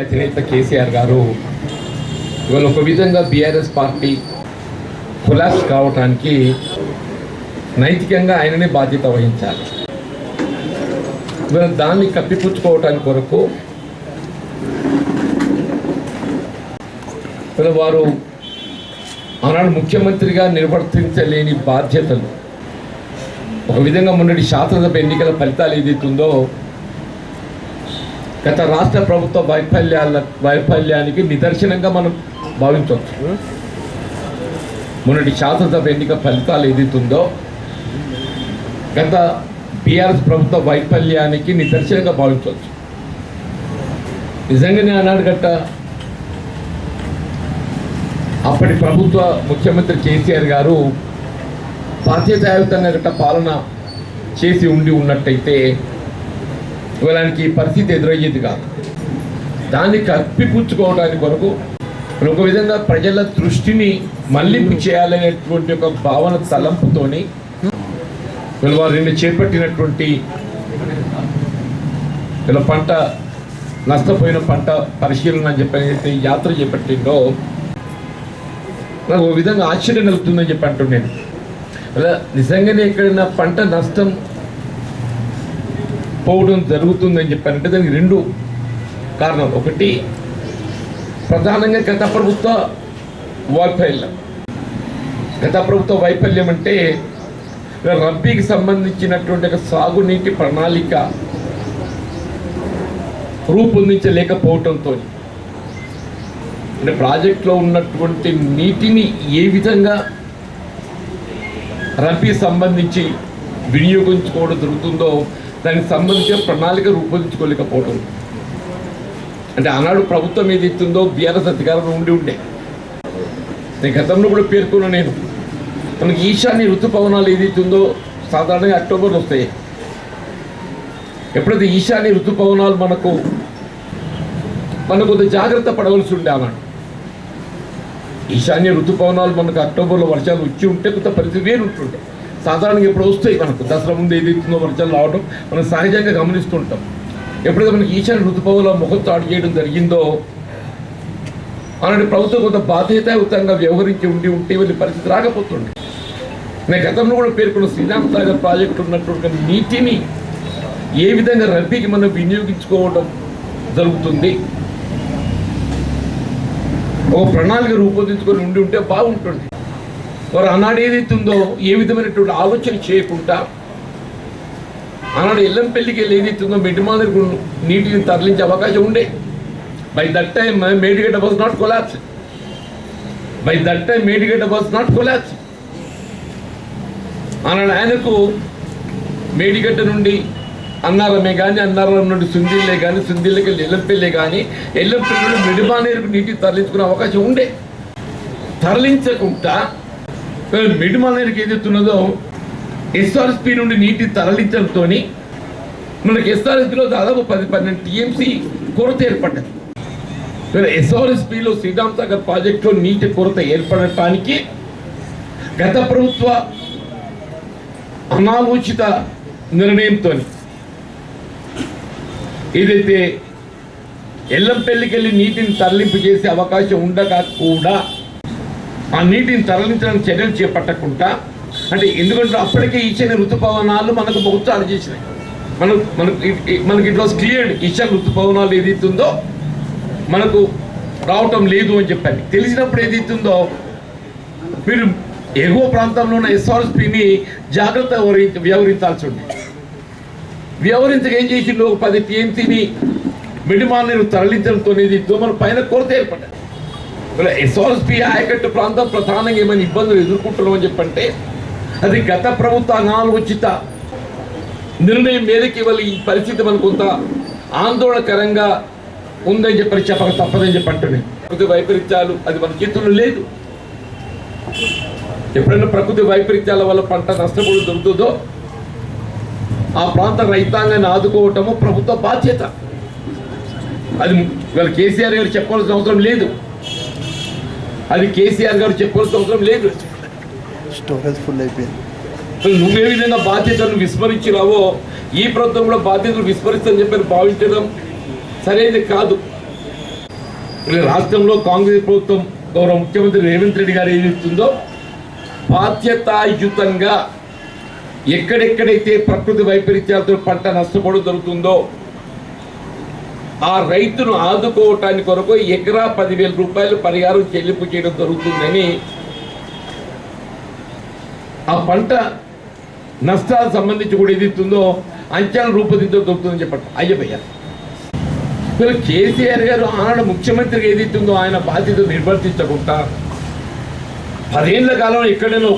అధినేత కేసీఆర్ గారు ఇవాళ ఒక విధంగా బీఆర్ఎస్ పార్టీ కొలాప్స్ కావటానికి నైతికంగా ఆయననే బాధ్యత వహించాలి. ఇవాళ దాన్ని కప్పిపుచ్చుకోవటానికి కొరకు ఇవాళ వారు ఆనాడు ముఖ్యమంత్రిగా నిర్వర్తించలేని బాధ్యతలు ఒక విధంగా మొన్నటి శాసనసభ ఎన్నికల ఫలితాలు ఏదైతుందో గత రాష్ట్ర ప్రభుత్వ వైఫల్యానికి నిదర్శనంగా మనం భావించవచ్చు. మొన్నటి శాసనసభ ఎన్నిక ఫలితాలు ఏదైతుందో గత బీఆర్ఎస్ ప్రభుత్వ వైఫల్యానికి నిదర్శనంగా భావించవచ్చు. నిజంగానే ఆనాడు గట్ట అప్పటి ప్రభుత్వ ముఖ్యమంత్రి కేసీఆర్ గారు బాధ్యతాయుతంగా గట్ట పాలన చేసి ఉన్నట్టయితే ఇవాళకి పరిస్థితి ఎదురయ్యేది కాదు. దాన్ని కప్పిపుచ్చుకోవడానికి కొరకు ఒక విధంగా ప్రజల దృష్టిని మళ్లింపు చేయాలనేటువంటి ఒక భావన తలంపుతోని వారు నిన్న చేపట్టినటువంటి ఇలా పంట నష్టపోయిన పంట పరిశీలన అని చెప్పి యాత్ర చేపట్టిందో నాకు ఒక విధంగా ఆశ్చర్యం కలుగుతుందని చెప్పి అంటున్నాను. అలా నిజంగానే ఎక్కడైనా పంట నష్టం పోవడం జరుగుతుందని చెప్పారంటే దానికి రెండు కారణాలు. ఒకటి ప్రధానంగా గత ప్రభుత్వ వైఫల్యం అంటే రబ్బీకి సంబంధించినటువంటి ఒక సాగునీటి ప్రణాళిక రూపొందించలేకపోవడంతో అంటే ప్రాజెక్టులో ఉన్నటువంటి నీటిని ఏ విధంగా రబ్బీ సంబంధించి వినియోగించుకోవడం జరుగుతుందో దానికి సంబంధించిన ప్రణాళిక రూపొందించుకోలేకపోవడం. అంటే ఆనాడు ప్రభుత్వం ఏది ఇస్తుందో బీఆర్ఎస్ అధికారంలో ఉండే నేను గతంలో కూడా పేర్కొన్నా. నేను మనకి ఈశాన్య ఋతుపవనాలు ఏది ఇస్తుందో సాధారణంగా అక్టోబర్లో వస్తాయి. ఎప్పుడైతే ఈశాన్య ఋతుపవనాలు మనకు కొంత జాగ్రత్త పడవలసి ఉండే ఆనాడు. ఈశాన్య ఋతుపవనాలు మనకు అక్టోబర్లో వర్షాలు వచ్చి ఉంటే కొంత పరిస్థితి వేరు ఉంటుండే. సాధారణంగా ఎప్పుడు వస్తాయి మనకు దసరా ముందు ఏదైతుందో వర్షాలు రావడం మనం సహజంగా గమనిస్తుంటాం. ఎప్పుడైతే మనకి ఈశాన్య ఋతుపవనాలు ముఖం చాటు చేయడం జరిగిందో అలాంటి ప్రభుత్వం కొంత బాధ్యతాయుతంగా వ్యవహరించి ఉంటే వెళ్ళి పరిస్థితి రాకపోతుండే. నేను గతంలో కూడా పేర్కొన్న శ్రీరామ్ సాగర్ ప్రాజెక్టు ఉన్నటువంటి నీటిని ఏ విధంగా రబ్బీకి మనం వినియోగించుకోవడం జరుగుతుంది ఒక ప్రణాళిక రూపొందించుకొని ఉంటే బాగుంటుంది. వారు ఆనాడు ఏదైతుందో ఏ విధమైనటువంటి ఆలోచన చేయకుండా ఆనాడు ఎల్లంపల్లికి వెళ్ళి ఏదైతుందో మిడ్మానర్ నీటిని తరలించే అవకాశం ఉండే. By that time Medigadda was not collapse. ఆనాడు ఆయనకు మేడిగడ్డ నుండి అన్నారమే కానీ అన్నారం నుండి సుందిల్లే కానీ సుందిల్లకి వెళ్ళి ఎల్లంపల్లి కానీ ఎల్లంపల్లి నుండి మిడిమానేరుకు నీటి తరలించుకునే అవకాశం ఉండే. తరలించకుండా మిడిమానేరుకి ఏదైతున్నదో ఎస్ఆర్ఎస్పీ నుండి నీటి తరలించడంతో మనకి ఎస్ఆర్ఎస్పీలో దాదాపు 10-12 టీఎంసీ కొరత ఏర్పడ్డది. ఎస్ఆర్ఎస్పీలో శ్రీరామ్ సాగర్ ప్రాజెక్టులో నీటి కొరత ఏర్పడటానికి గత ప్రభుత్వ అనాలోచిత నిర్ణయంతో ఏదైతే ఎల్లంపల్లికి వెళ్ళి నీటిని తరలింపు చేసే అవకాశం ఉండగా కూడా ఆ నీటిని తరలించడానికి చర్యలు చేపట్టకుండా అంటే ఎందుకంటే అప్పటికే ఈశాన్య ఋతుపవనాలు మనకు బహుత్సాలు చేసినాయి. మనకి ఇట్ వాస్ క్లియర్డ్ ఈశాన్య ఋతుపవనాలు ఏదైతుందో మనకు రావటం లేదు అని చెప్పండి. తెలిసినప్పుడు ఏదైతుందో మీరు ఎగువ ప్రాంతంలో ఉన్న ఎస్ఆర్ఎస్పీని జాగ్రత్త వ్యవహరించాల్సి ఉంది. వ్యవహరించక ఏం చేసిండు 10 టీఎంసీని మిడిమానేరు తరలించడంతో మన పైన కొరత ఏర్పడ్డది. ఎస్ఆర్ఎస్పీ ఆయకట్టు ప్రాంతం ప్రధానంగా ఏమైనా ఇబ్బందులు ఎదుర్కొంటున్నామని చెప్పంటే అది గత ప్రభుత్వ అనాలోచిత నిర్ణయం మేరకు ఇవాళ ఈ పరిస్థితి మనకు కొంత ఆందోళనకరంగా ఉందని చెప్పక తప్పదని చెప్పంటున్నాయి. ప్రకృతి వైపరీత్యాలు అది మన చేతుల్లో లేదు. ఎప్పుడైనా ప్రకృతి వైపరీత్యాల వల్ల పంట నష్టపోవడం దొరుకుతుందో ఆ ప్రాంత రైతాంగాన్ని ఆదుకోవటము ప్రభుత్వ బాధ్యత. అది ఇవాళ కేసీఆర్ గారు చెప్పవలసిన అవసరం లేదు. స్టోరేజ్ ఫుల్ అయిపోయింది. నువ్వే విధంగా బాధ్యతలను విస్మరించినావో ఈ ప్రభుత్వం కూడా బాధ్యతలు విస్మరిస్తుందని చెప్పి భావించడం సరైనది కాదు. ఇలా రాష్ట్రంలో కాంగ్రెస్ ప్రభుత్వం గౌరవ ముఖ్యమంత్రి రేవంత్ రెడ్డి గారు ఏది ఇస్తుందో బాధ్యతాయుతంగా ఎక్కడెక్కడైతే ప్రకృతి వైపరీత్యాలతో పంట నష్టపోవడం జరుగుతుందో ఆ రైతును ఆదుకోవటానికి కొరకు ఎకరా 10,000 రూపాయలు పరిహారం చెల్లింపు చేయడం జరుగుతుందని ఆ పంట నష్టాలకు సంబంధించి కూడా ఏది ఇస్తుందో అంచనా రూపొందించడం జరుగుతుందని చెప్పండి. అయ్యయ్య మీరు కేసీఆర్ గారు ఆనాడు ముఖ్యమంత్రిగా ఏది ఇస్తుందో ఆయన బాధ్యత నిర్వర్తించకుండా 10 ఏళ్ల కాలం ఎక్కడైనా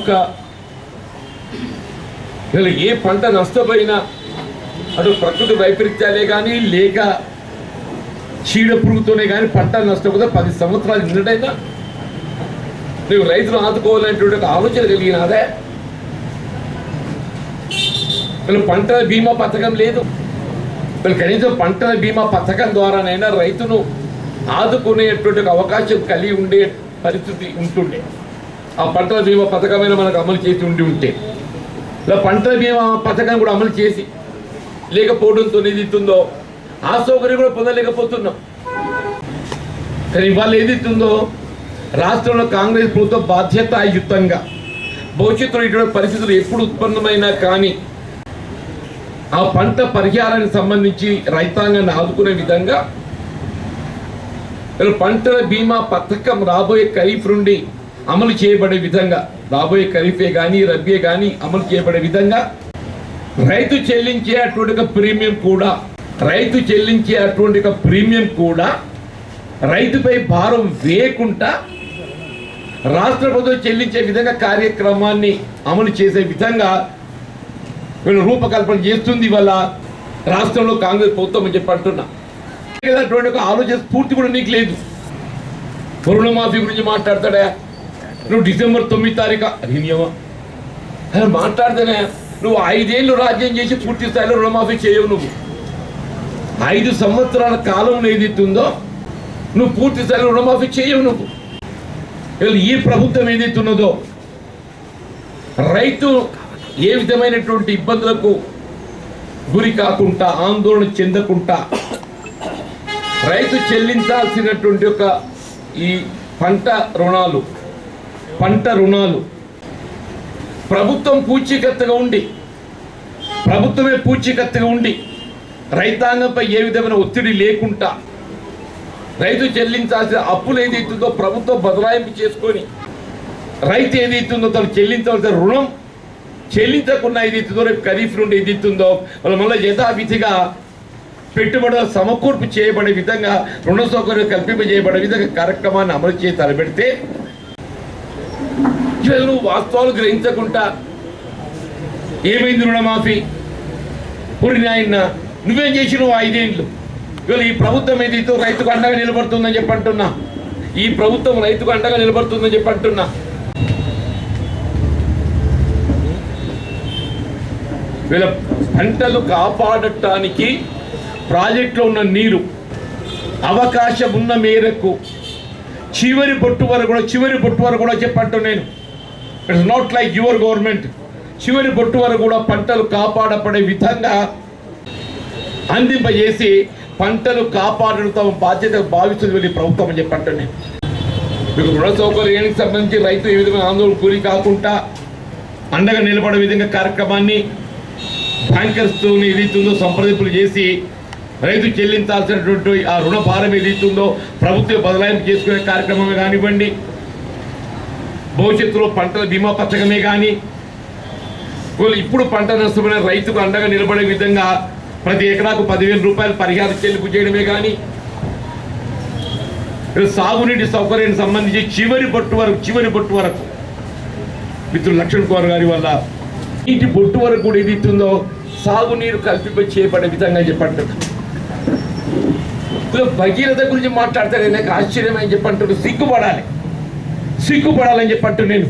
వీళ్ళు ఏ పంట నష్టపోయినా అటు ప్రకృతి వైపరీత్యాలే కానీ లేక చీడ పురుగుతోనే కానీ పంట నష్టపోతే 10 సంవత్సరాలు నిన్నటైనా నువ్వు రైతులు ఆదుకోవాలనేటువంటి ఒక ఆలోచన కలిగినాదే. వీళ్ళు పంటల బీమా పథకం లేదు. వీళ్ళు కనీసం పంటల బీమా పథకం ద్వారానైనా రైతును ఆదుకునేటువంటి ఒక అవకాశం కలిగి ఉండే పరిస్థితి ఉంటుండే. ఆ పంటల బీమా పథకమైన మనకు అమలు చేసి ఉంటే ఇలా పంటల బీమా పథకం కూడా అమలు చేసి లేకపోవడంతో ఏదిస్తుందో ఆ సౌకర్యం కూడా పొందలేకపోతున్నాం. కానీ ఇవాళ ఏదిస్తుందో రాష్ట్రంలో కాంగ్రెస్ ప్రభుత్వం బాధ్యతాయుతంగా భవిష్యత్తులో ఇటువంటి పరిస్థితులు ఎప్పుడు ఉత్పన్నమైనా కానీ ఆ పంట పరిహారానికి సంబంధించి రైతాంగాన్ని ఆదుకునే విధంగా పంటల బీమా పథకం రాబోయే ఖరీఫ్ నుండి అమలు చేయబడే విధంగా రాబోయే ఖరీఫే కానీ రబీ కానీ అమలు చేయబడే విధంగా రైతు చెల్లించే అటువంటి ప్రీమియం కూడా రైతుపై భారం వేయకుండా రాష్ట్ర ప్రభుత్వం చెల్లించే విధంగా కార్యక్రమాన్ని అమలు చేసే విధంగా వీళ్ళు రూపకల్పన చేస్తుంది ఇవాళ రాష్ట్రంలో కాంగ్రెస్ ప్రభుత్వం అని చెప్పి అంటున్నా. అటువంటి ఒక ఆలోచన స్ఫూర్తి కూడా నీకు లేదు. రుణమాఫీ గురించి మాట్లాడతాడా నువ్వు డిసెంబర్ 9 తారీఖు అధినియమా అని మాట్లాడితేనే నువ్వు 5 ఏళ్ళు రాజ్యం చేసి పూర్తి స్థాయిలో రుణమాఫీ చేయవు. నువ్వు 5 సంవత్సరాల కాలం ఏదైతుందో నువ్వు పూర్తి స్థాయిలో రుణమాఫీ చేయవు. నువ్వు ఈ ప్రభుత్వం ఏదైతున్నదో రైతు ఏ విధమైనటువంటి ఇబ్బందులకు గురి కాకుండా ఆందోళన చెందకుండా రైతు చెల్లించాల్సినటువంటి ఒక ఈ పంట రుణాలు ప్రభుత్వమే పూచీకత్తుగా ఉండి రైతాంగంపై ఏ విధమైన ఒత్తిడి లేకుండా రైతు చెల్లించాల్సిన అప్పులు ఏదైతుందో ప్రభుత్వం బదలాయింపు చేసుకొని రైతు ఏదైతుందో తను చెల్లించవలసిన రుణం చెల్లించకుండా ఏదైతుందో రేపు ఖరీఫ్ నుండి ఏదైతుందో వాళ్ళు మళ్ళీ యథావిధిగా పెట్టుబడుల సమకూర్పు చేయబడే విధంగా రుణ సౌకర్యం కల్పింపజేయబడే విధంగా కార్యక్రమాన్ని అమలు చేసి తలపెడితే నువ్వు వాస్తవాలు గ్రహించకుండా ఏమైంది రుణమాఫీ పూరి నాయన నువ్వేం చేసినావు 5 ఏళ్ళు. ఇవాళ ఈ ప్రభుత్వం ఏదైతే రైతుకు అండగా నిలబడుతుందని చెప్పి అంటున్నా. వీళ్ళ పంటలు కాపాడటానికి ప్రాజెక్టులో ఉన్న నీరు అవకాశం ఉన్న మేరకు చివరి బొట్టు వరకు కూడా చెప్పంటూ నేను it's not like your government చివరి బొట్టు వరకు కూడా పంటలు కాపాడపడే విధంగా అందింపజేసి పంటలు కాపాడడం తమ బాధ్యత భావిస్తుంది వెళ్ళి ప్రభుత్వం అని చెప్పంటూ నేను మీకు రుణ సౌకర్యానికి సంబంధించి రైతు ఏ విధమైన ఆందోళన గురి కాకుండా అండగా నిలబడే విధంగా కార్యక్రమాన్ని బ్యాంకర్స్తో ఏదైతుందో సంప్రదింపులు చేసి రైతు చెల్లించాల్సినటువంటి ఆ రుణ భారం ఏదైతుందో ప్రభుత్వం బదలాయింపు చేసుకునే కార్యక్రమమే కానివ్వండి, భవిష్యత్తులో పంటల బీమా పథకమే కానీ, ఇప్పుడు పంట నష్టమైన రైతుకు అండగా నిలబడే విధంగా ప్రతి ఎకరాకు 10,000 రూపాయలు పరిహారం చెల్లింపు చేయడమే కానీ, సాగునీటి సౌకర్యానికి సంబంధించి చివరి బొట్టు వరకు మిత్రులు లక్ష్మణ్ కుమార్ గారి వల్ల నీటి బొట్టు వరకు కూడా ఏదైతుందో సాగునీరు కల్పింప చేయబడే విధంగా చెప్పంటారు. భగీరథ గురించి మాట్లాడతాడు నాకు ఆశ్చర్యం అని చెప్పంటాడు. సిగ్గుపడాలని చెప్పంటూ నేను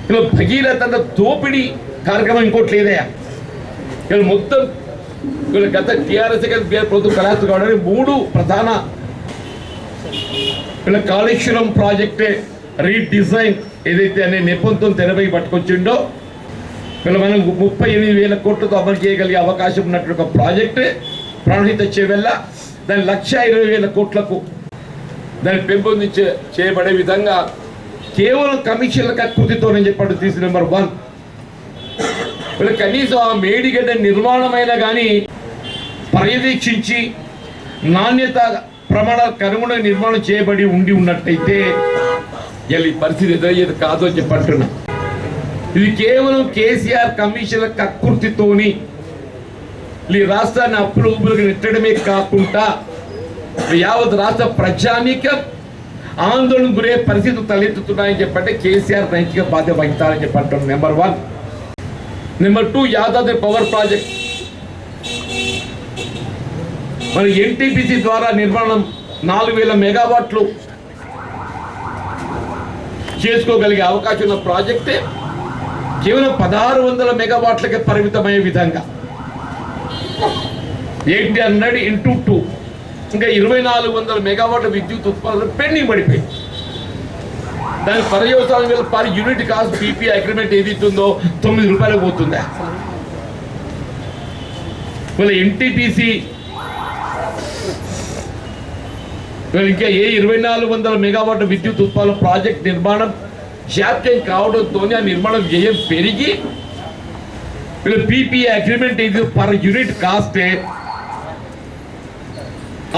ఇలా భగీరథ దోపిడీ కార్యక్రమం ఇంకోటి లేదయా. ఇలా మొత్తం వీళ్ళ గత టీఆర్ఎస్ ప్రభుత్వం కలాసు కావడానికి 3 ప్రధాన వీళ్ళ కాళేశ్వరం ప్రాజెక్టే రీడిజైన్ ఏదైతే అనే నెపంతో తెరపై పట్టుకొచ్చిండో వీళ్ళు మనం 38,000 కోట్లతో అమలు చేయగలిగే అవకాశం ఉన్నటువంటి ఒక ప్రాజెక్ట్ ప్రాణహిత చేవెళ్ళ దాని 1,20,000 కోట్లకు దాన్ని చేయబడే విధంగా కేవలం కమిషన్ల కకృతితోనే చెప్పండి తీసి నెంబర్ 1. వీళ్ళు కనీసం ఆ మేడిగడ్డ నిర్మాణమైనా కానీ పర్యవేక్షించి నాణ్యత ప్రమాణాలకు అనుగుణంగా నిర్మాణం చేయబడి ఉన్నట్టయితే ఇలా ఈ పరిస్థితి ఎదురయ్యేది కాదు అని చెప్పంటున్నా. ఇది కేవలం కేసీఆర్ కమిషన్ల కకృతితోని ఈ రాష్ట్రాన్ని అప్పులు ఊపులకు నెట్టడమే కాకుండా యావత్ రాష్ట్ర ప్రజానీకం ఆందోళన గురే పరిస్థితులు తలెత్తుతున్నాయని చెప్పంటే కేసీఆర్ నైతిక బాధ్యత వహించాలని చెప్పంటున్నాం. Number 1. Number 2, Yadadri power project మరి ఎన్టీపీసీ ద్వారా నిర్మాణం 4000 మెగావాట్లు చేసుకోగలిగే అవకాశం ఉన్న ప్రాజెక్టే కేవలం 1600 మెగావాట్లకే పరిమితమయ్యే విధంగా 800 × 2 ఇంకా 2400 మెగావాట్ల విద్యుత్ ఉత్పాదన పెండింగ్ పడిపోయి దాని పర్యవసానం వల్ల per unit cost PP agreement ఏది ఇస్తుందో ₹9 పోతుందా. వీళ్ళ ఎన్టీపీసీ ఇంకా ఏ 2400 మెగావాట్ల విద్యుత్ ఉత్పాదన ప్రాజెక్ట్ నిర్మాణం జాప్యం కావడంతో ఆ నిర్మాణం వ్యయం పెరిగి వీళ్ళ పీపీ అగ్రిమెంట్ ఇది per unit cost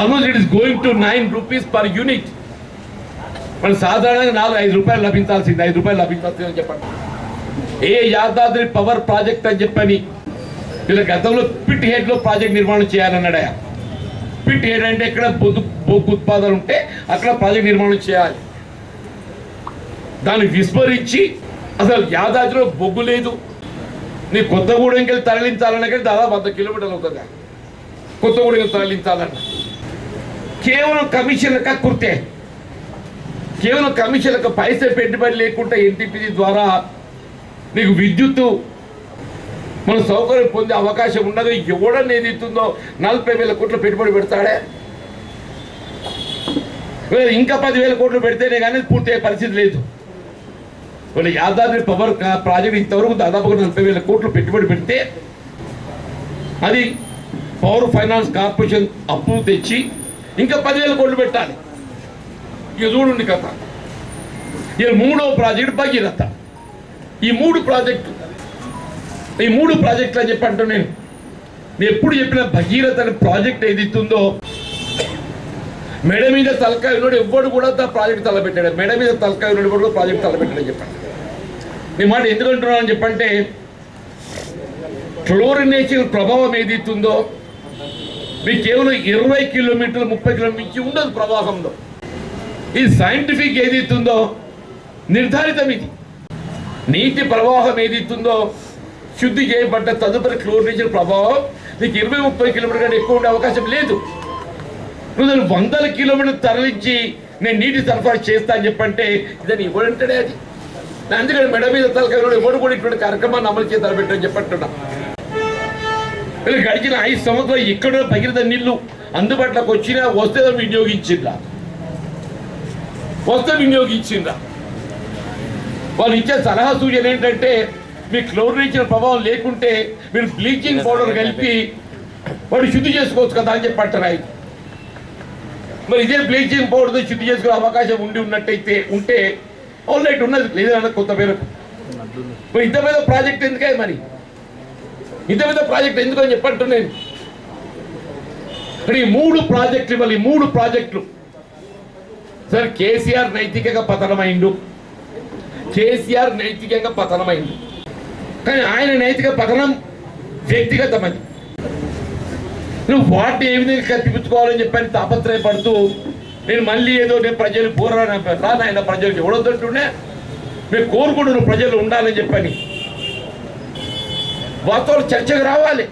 almost it is going to ₹9 per unit. మన సాధారణంగా ₹5 లభించాల్సింది, ₹5 లభించాల్సింది అని చెప్పండి. ఏ యాదాద్రి పవర్ ప్రాజెక్ట్ అని చెప్పని వీళ్ళ గతంలో పిట్ హెడ్లో ప్రాజెక్ట్ నిర్మాణం చేయాలన్నాడు. పిట్ హెడ్ అంటే ఎక్కడ బొగ్గు ఉత్పాదన ఉంటే అక్కడ ప్రాజెక్ట్ నిర్మాణం చేయాలి. దాన్ని విస్మరించి అసలు యాదాద్రిలో బొగ్గు లేదు, నీ కొత్తగూడెంకి వెళ్ళి తరలించాలన్నా కానీ దాదాపు 100 కిలోమీటర్లు అవుతుంది కొత్తగూడెంకి తరలించాలన్న. కేవలం కమిషన్లకు కుర్తే, కేవలం కమిషన్లకు పైసా పెట్టుబడి లేకుండా ఎన్టీపీసీ ద్వారా నీకు విద్యుత్తు మన సౌకర్యం పొందే అవకాశం ఉండదు. ఎవడని ఏది ఇస్తుందో 40,000 కోట్లు పెట్టుబడి పెడతాడే, ఇంకా 10,000 కోట్లు పెడితేనే కానీ పూర్తయ్యే పరిస్థితి లేదు. వాళ్ళు యాదాద్రి పవర్ ప్రాజెక్ట్ ఇంతవరకు దాదాపు 40,000 కోట్లు పెట్టుబడి పెడితే అది పవర్ ఫైనాన్స్ కార్పొరేషన్ అప్పు తెచ్చి ఇంకా 10,000 కోట్లు పెట్టాలి. ఇక చూడండి కథ. ఇక 3వ ప్రాజెక్టు భగీరథ. ఈ 3 ప్రాజెక్టులు అని చెప్పి అంటూ నేను ఎప్పుడు చెప్పిన భగీరథ అనే ప్రాజెక్ట్ ఏది ఇస్తుందో మెడ మీద తలకాయ ఉన్నాడు ఎవ్వడు కూడా ప్రాజెక్ట్ తలపెట్టాడు. మెడ మీద తలకాయ ఉన్నాడు కూడా ప్రాజెక్ట్ తలపెట్టాడని చెప్పండి. నీ మాట ఎందుకంటున్నానని చెప్పంటే క్లోరినేషన్ ప్రభావం ఏది ఇస్తుందో మీకు కేవలం 20 కిలోమీటర్లు 30 కిలోమీటర్ల నుంచి ఉండదు ప్రవాహంలో. ఈ సైంటిఫిక్ ఏది ఇస్తుందో నిర్ధారితం. ఇది నీటి ప్రవాహం ఏది ఇస్తుందో శుద్ధి చేయబడ్డ తదుపరి క్లోరినేషన్ ప్రభావం నీకు 20-30 కిలోమీటర్ కంటే ఎక్కువ ఉండే అవకాశం లేదు. నువ్వు 100 కిలోమీటర్లు తరలించి నేను నీటి సరఫరా చేస్తా అని చెప్పంటే ఇదని ఇవ్వడంటాడే. అది అందుకని మెడ మీద తలకాయ ఎవరు కూడా ఇటువంటి కార్యక్రమాన్ని అమలు చేసి తలపెట్టని చెప్పంటున్నా. గడిచిన 5 సంవత్సరాలు ఇక్కడ భగీరథ నీళ్లు అందుబాటులోకి వచ్చినా వస్తే వినియోగించిందా వాళ్ళు ఇచ్చే సలహా సూచన ఏంటంటే మీ క్లోరినేషన్ ప్రభావం లేకుంటే మీరు బ్లీచింగ్ పౌడర్ కలిపి వాడు శుద్ధి చేసుకోవచ్చు కదా అని చెప్పంటారు. మరి ఇదే బ్లీచింగ్ పౌడర్తో శుద్ధి చేసుకునే అవకాశం ఉన్నట్టయితే ఉంటే ఆల్రైట్ ఉన్నది, లేదన్న కొత్త పేరుకు. మరి ఇంత పెద్ద ప్రాజెక్ట్ ఎందుకే, మరి ఇంత పెద్ద ప్రాజెక్ట్ ఎందుకు అని చెప్పంటున్నాను. ఈ 3 ప్రాజెక్టులు ఇవ్వాలి. 3 ప్రాజెక్టులు సార్ కేసీఆర్ నైతికంగా పతనమైండు. కానీ ఆయన నైతిక పతనం వ్యక్తిగతమది. నువ్వు వాటిని ఏ విధంగా కప్పిపుచ్చుకోవాలని చెప్పని తాపత్రయపడుతూ నేను మళ్ళీ ఏదో నేను ప్రజలు రానాయన ప్రజలకు ఎవడొద్దంటుండే మేము కోరుకుంటున్నాను ప్రజలు ఉండాలని చెప్పని. వాస్తవాలు చర్చకు రావాలి.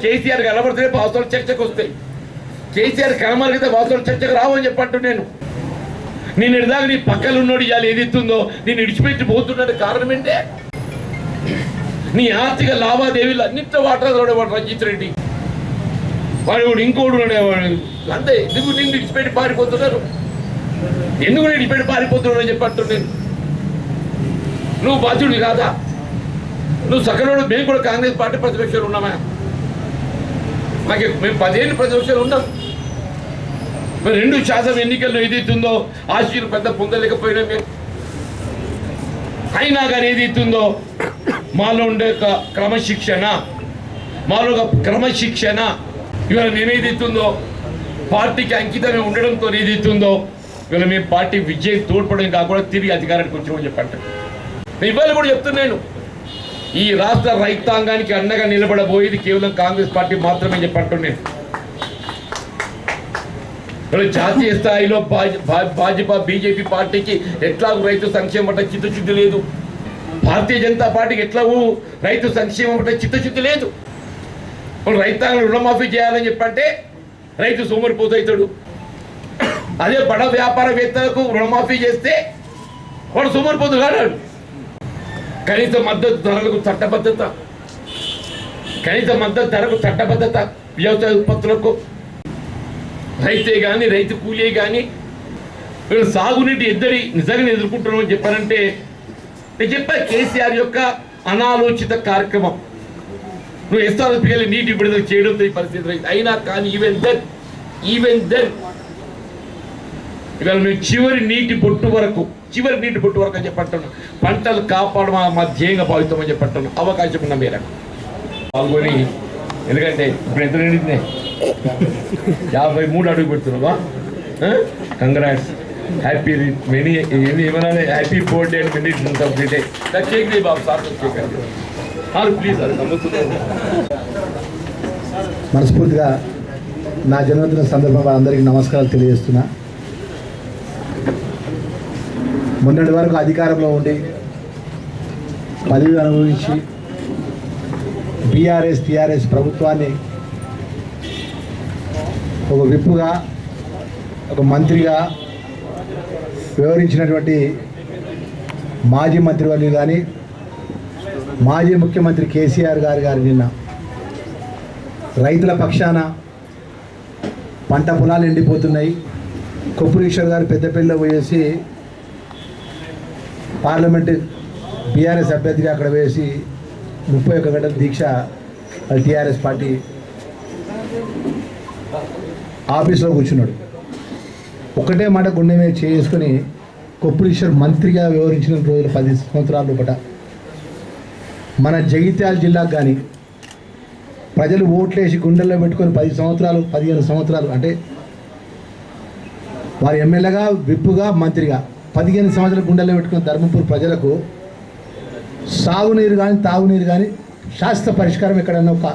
కేసీఆర్ కనబడితే వాస్తవాలు చర్చకు వస్తాయి. కేసీఆర్ కనమరిగితే వాస్తవాలు చర్చకు రావు అని చెప్పంటు నేను ఇదాకా నీ పక్కన ఉన్నాడు ఇవాళ ఏది ఇస్తుందో నేను ఇడిచిపెట్టి పోతున్నాడు. కారణం ఏంటే నీ ఆర్థిక లావాదేవీలు అన్నింటిలో వాటాడు రంజిత్ రెడ్డి, వాడు ఇంకోడు అంతే. ఎందుకు నేను ఇడిచిపెట్టి పారిపోతున్నారు అని చెప్పట్టు నేను. నువ్వు బాధ్యుడి కాదా? నువ్వు సకలుడు. మేము కూడా కాంగ్రెస్ పార్టీ ప్రతిపక్షాలు ఉన్నామా? మేము 10 ఏళ్ళు ప్రతిపక్షాలు ఉన్నాం. మరి 2% ఎన్నికల్లో ఏదైతుందో ఆశీర్వాదం పెద్ద పొందలేకపోయినా మేము, అయినా కానీ ఏదైతుందో మాలో ఉండే ఒక క్రమశిక్షణ, మాలో ఒక క్రమశిక్షణ ఇవాళ నేనేదైతుందో పార్టీకి అంకితమే ఉండడంతో ఏదైతుందో ఇవాళ మేము పార్టీ విజయం తోడ్పడడం కాకుండా తిరిగి అధికారానికి వచ్చినామని చెప్పంటారు. ఇవాళ కూడా చెప్తున్నాను, ఈ రాష్ట్ర రైతాంగానికి అండగా నిలబడబోయేది కేవలం కాంగ్రెస్ పార్టీ మాత్రమే చెప్పంటున్నాను. జాతీయ స్థాయిలో భాజపా బీజేపీ పార్టీకి ఎట్లాగూ రైతు సంక్షేమం పట్ల చిత్తశుద్ధి లేదు, భారతీయ జనతా పార్టీకి ఎట్లాగూ రైతు సంక్షేమం పట్ల చిత్తశుద్ధి లేదు. రైతాంగం రుణమాఫీ చేయాలని చెప్పంటే రైతు సోమరిపోతవుతాడు. అదే బడ వ్యాపారవేత్తలకు రుణమాఫీ చేస్తే వాడు సోమరిపోతు కాడు. కనీస మద్దతు ధరలకు చట్టబద్ధత, కనీస మద్దతు ధరకు చట్టబద్ధత వ్యవసాయ ఉత్పత్తులకు, రైతే కానీ రైతు కూలీ కానీ వీళ్ళు సాగునీటి ఎద్దడి నిజంగా ఎదుర్కొంటున్నామని చెప్పారంటే నేను చెప్పా కేసీఆర్ యొక్క అనాలోచిత కార్యక్రమం. నువ్వు ఎస్ఆర్ఎస్పీకి వెళ్ళి నీటి విడుదల చేయడంతో ఈ పరిస్థితి రైతు అయినా కానీ ఈవెన్ దెన్ ఇవాళ మేము చివరి నీటి బొట్టు వరకు అని చెప్పంటున్నాం. పంటలు కాపాడడం మా ధ్యేయంగా భావిస్తామని చెప్పంటున్నాం. అవకాశం ఉన్న మేరకు పాల్గొని, ఎందుకంటే ఇప్పుడు ఎంత నిండింది 53 అడుగు పెడుతున్నావా? కంగ్రాట్స్, హ్యాపీ మెనీ ఏమన్నా happy 4 days many complete cake Babu sir cake please sir. మనస్ఫూర్తిగా నా జన్మదిన సందర్భంగా అందరికీ నమస్కారాలు తెలియజేస్తున్నా. మొన్నటి వరకు అధికారంలో ఉండి పదవి అనుభవించి టీఆర్ఎస్ ప్రభుత్వాన్ని ఒక విప్పుగా, ఒక మంత్రిగా వివరించినటువంటి మాజీ మంత్రివర్యులు కానీ మాజీ ముఖ్యమంత్రి కేసీఆర్ గారు నిన్న రైతుల పక్షాన పంట పొలాలు ఎండిపోతున్నాయి, కొప్పురీశ్వర్ గారు పెద్దపల్లిలో పోయేసి పార్లమెంటు బీఆర్ఎస్ అభ్యర్థిగా అక్కడ వేసి 31 గంటల దీక్ష టీఆర్ఎస్ పార్టీ ఆఫీస్లో కూర్చున్నాడు. ఒకటే మాట గుండె మీద చేసుకుని కొప్పురీశ్వర్ మంత్రిగా వివరించిన రోజులు 10 సంవత్సరాల లోపట మన జగిత్యాల జిల్లాకు కానీ ప్రజలు ఓట్లేసి గుండెల్లో పెట్టుకొని 15 సంవత్సరాలు అంటే వారి ఎమ్మెల్యేగా, విప్పుగా, మంత్రిగా 15 సంవత్సరాలు గుండెల్లో పెట్టుకుని ధర్మపూర్ ప్రజలకు సాగునీరు కానీ తాగునీరు కానీ శాశ్వత పరిష్కారం ఎక్కడన్నా ఒక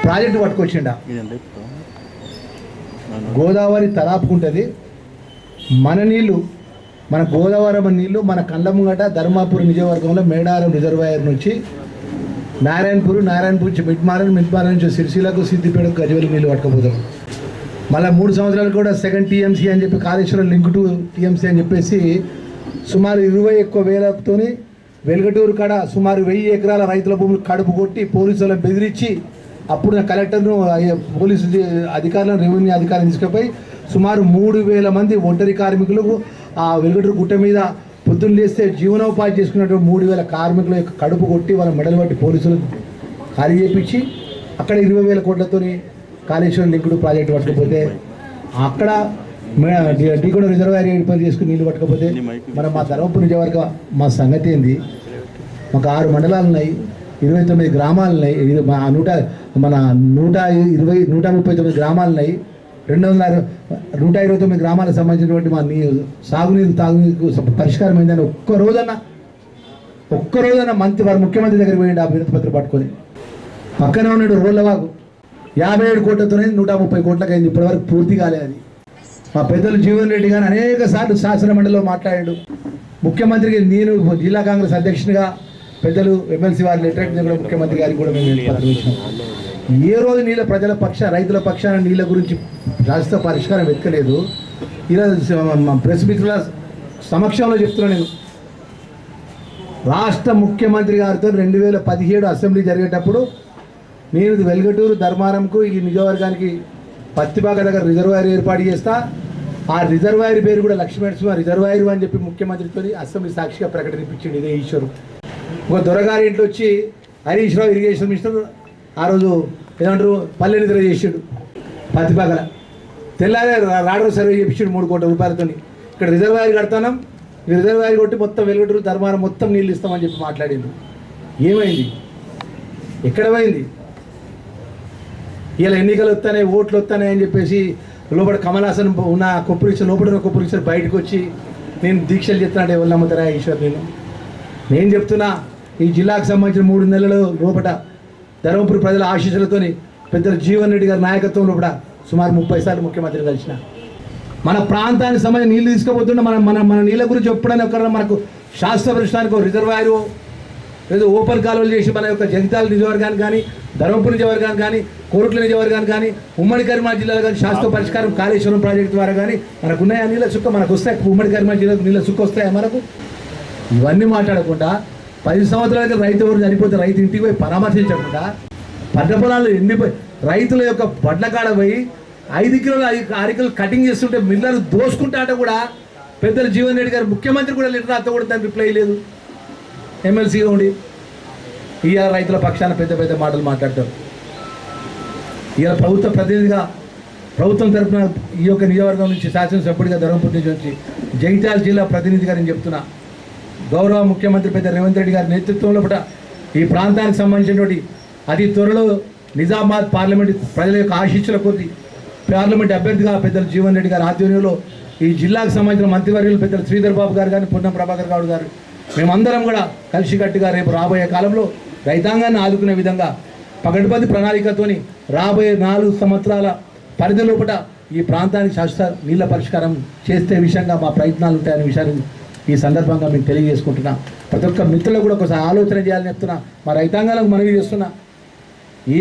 ప్రాజెక్టు పట్టుకొచ్చిండా. గోదావరి తలాపుకుంటుంది, మన నీళ్ళు, మన గోదావరి నీళ్ళు మన కళ్ళ ముంగట ధర్మాపూర్ నియోజకవర్గంలో మేడారం రిజర్వాయర్ నుంచి నారాయణపూర్ నుంచి మిడ్మారన్ నుంచి సిరిసిల్లకు, సిద్దిపేటకు, గజవెల్లి నీళ్ళు పట్టుకుపోతాం. మళ్ళీ 3 సంవత్సరాలు కూడా 2nd TMC అని చెప్పి కాళేశ్వరం లింక్ టు TMC అని చెప్పేసి సుమారు 21,000 వెలుగటూరు కాడ సుమారు 1000 ఎకరాల రైతుల భూములు కడుపు కొట్టి పోలీసులను బెదిరించి అప్పుడు కలెక్టర్ను, పోలీసు అధికారులను, రెవెన్యూ అధికారులను తీసుకుపోయి సుమారు 3,000 మంది ఒంటరి కార్మికులకు ఆ వెలుగటూరు గుట్ట మీద పొద్దున్న లేస్తే జీవనోపాధి చేసుకున్నటువంటి 3,000 కార్మికుల యొక్క కడుపు కొట్టి వాళ్ళ మెడలు పట్టి పోలీసులు ఖాళీ చేయించి అక్కడ 20,000 కోట్లతో కాళేశ్వరం లింకుడు ప్రాజెక్టు పట్టుకపోతే అక్కడ డీకొండ రిజర్వాయర్ ఏర్పాటు చేసుకుని నీళ్ళు పట్టుకపోతే మన మా ధర్మపూర్ నియోజకవర్గం మా సంగతి ఏంది? మాకు 6 మండలాలు ఉన్నాయి, 29 గ్రామాలు ఉన్నాయి, మన 139 గ్రామాలు ఉన్నాయి, 129 గ్రామాలకు సంబంధించినటువంటి మా సాగునీరు తాగునీరు పరిష్కారం అయిందని ఒక్క రోజన్నా వారు ముఖ్యమంత్రి దగ్గర పోయింది ఆ వినతి పత్రం పట్టుకొని. పక్కనే ఉన్నాడు రోళ్ళవాగు 57 కోట్లతోనే 130 కోట్లకు అయింది, ఇప్పటివరకు పూర్తి కాలేదు. అది మా పెద్దలు జీవన్ రెడ్డి గారు అనేక సార్లు శాసన మండలిలో మాట్లాడాడు. ముఖ్యమంత్రికి నేను జిల్లా కాంగ్రెస్ అధ్యక్షునిగా పెద్దలు ఎమ్మెల్సీ వారి లెటర్ కూడా ముఖ్యమంత్రి గారికి కూడా మేము పత్రం ఇచ్చినాం. ఏ రోజు రైతుల పక్షాన నీళ్ళ గురించి రాష్ట్ర పరిష్కారం వెతకలేదు. ఇలా ప్రెస్ మిత్రుల సమక్షంలో చెప్తున్నా, నేను రాష్ట్ర ముఖ్యమంత్రి గారితో 2017 అసెంబ్లీ జరిగేటప్పుడు నేను వెలుగటూరు ధర్మారంకు ఈ నియోజకవర్గానికి పత్తిపాక దగ్గర రిజర్వాయర్ ఏర్పాటు చేస్తా, ఆ రిజర్వాయర్ పేరు కూడా లక్ష్మీనరసింహ రిజర్వాయర్ అని చెప్పి ముఖ్యమంత్రితో అసెంబ్లీ సాక్షిగా ప్రకటించింది ఇదే ఈశ్వరు. ఒక దొరగారి ఇంట్లో వచ్చి హరీష్ రావు ఇరిగేషన్ మినిస్టర్ ఆ రోజు ఏమంటారు పల్లె నిద్ర చేసాడు పత్తిపాకల. తెల్లారే రాడర్ సర్వే చేయించాడు 3 కోట్ల రూపాయలతో. ఇక్కడ రిజర్వాయర్ కడతాం, రిజర్వాయర్ కొట్టి మొత్తం వెలుగుటూరు ధర్మారం మొత్తం నీళ్ళు ఇస్తామని చెప్పి మాట్లాడింది. ఏమైంది? ఎక్కడ పోయింది? ఇలా ఎన్నికలు వస్తాయి, ఓట్లు వస్తాయి అని చెప్పేసి లోపల కమల్ హాసన్ ఉన్న కొప్పురిక్ష లోపల ఉన్న కొప్పురిక్ష బయటకు వచ్చి నేను దీక్షలు చెప్తున్నాడు. ఎవరు నమ్ముతారా ఈశ్వర్? నేను చెప్తున్నా, ఈ జిల్లాకు సంబంధించిన 3 నెలల లోపల ధర్మపురి ప్రజల ఆశీస్సులతోని పెద్దలు జీవన్ రెడ్డి గారి నాయకత్వం లోపల సుమారు 30 సార్లు ముఖ్యమంత్రి కలిసిన. మన ప్రాంతానికి సంబంధించి నీళ్లు తీసుకుపోతుంటే మన నీళ్ళ గురించి ఎప్పుడైనా ఎక్కడైనా మనకు శాస్త్ర పరిష్కారానికి రిజర్వాయరు లేదా ఓపెన్ కాలువలు చేసి మన యొక్క జగిత్యాల నియోజకవర్గానికి కానీ, ధర్మపురి నియోజకవర్గానికి కానీ, కోరుట్ల నియోజకవర్గానికి కానీ, ఉమ్మడి కరీంనగర్ జిల్లాలో కానీ శాస్త్ర పరిష్కారం కాళేశ్వరం ప్రాజెక్టు ద్వారా కానీ మనకున్నాయా నీళ్ళ చుక్క? మనకు వస్తాయి. ఉమ్మడి కరీంనగర్ జిల్లాకు నీళ్ళ చుక్క వస్తాయా మనకు? ఇవన్నీ మాట్లాడకుండా 10 సంవత్సరాలకి రైతు ఎవరు చనిపోతే రైతు ఇంటికి పోయి పరామర్శించకుండా పంట పొలాలు ఎండిపోయి రైతుల యొక్క బడ్ల కాడ పోయి 5 కిలోలు 6 కిలోలు కటింగ్ చేస్తుంటే మిల్లర్లు దోసుకుంటా అంటే కూడా పెద్దలు జీవన్ రెడ్డి గారు ముఖ్యమంత్రి కూడా లెటర్ రాత కూడా దాని రిప్లై లేదు. ఎమ్మెల్సీగా ఉండి ఇవాళ రైతుల పక్షాన పెద్ద పెద్ద మాటలు మాట్లాడతారు. ఇవాళ ప్రభుత్వ ప్రతినిధిగా ప్రభుత్వం తరఫున ఈ యొక్క నియోజకవర్గం నుంచి శాసనసభ్యుడిగా ధర్మపురి నుంచి జగిత్యాల జిల్లా ప్రతినిధిగా నేను చెప్తున్నా, గౌరవ ముఖ్యమంత్రి పెద్ద రేవంత్ రెడ్డి గారి నేతృత్వంలో కూడా ఈ ప్రాంతానికి సంబంధించినటువంటి అతి త్వరలో నిజామాబాద్ పార్లమెంట్ ప్రజల యొక్క ఆశీస్సుల కొద్ది పార్లమెంట్ అభ్యర్థిగా పెద్దలు జీవన్ రెడ్డి గారి ఆధ్వర్యంలో ఈ జిల్లాకు సంబంధించిన మంత్రివర్యులు పెద్దలు శ్రీధర్ బాబు గారు కానీ, పొన్నం ప్రభాకర్ గౌడ్ గారు, మేమందరం కూడా కలిసికట్టుగా రేపు రాబోయే కాలంలో రైతాంగాన్ని ఆదుకునే విధంగా పగడ్బందీ ప్రణాళికతోని రాబోయే 4 సంవత్సరాల పరిధి లోపల ఈ ప్రాంతానికి శాశ్వత నీళ్ళ పరిష్కారం చేసే విషయంగా మా ప్రయత్నాలు ఉంటాయనే విషయాన్ని ఈ సందర్భంగా మేము తెలియజేసుకుంటున్నా. ప్రతి ఒక్క మిత్రులకు కూడా ఒకసారి ఆలోచన చేయాలని చెప్తున్నా. మా రైతాంగాలకు మనవి చేస్తున్నా,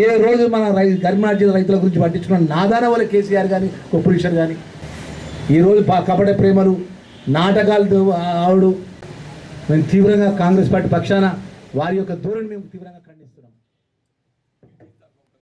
ఏ రోజు మన కరీంనగర్ జిల్లా రైతుల గురించి పట్టించుకున్న నాదాన వాళ్ళ కేసీఆర్ కానీ కొప్పురీశ్వర్ కానీ ఈరోజు కపట ప్రేమలు నాటకాలతో ఆవుడు మేము తీవ్రంగా కాంగ్రెస్ పార్టీ పక్షాన వారి యొక్క ధోరణి మేము తీవ్రంగా ఖండిస్తున్నాం.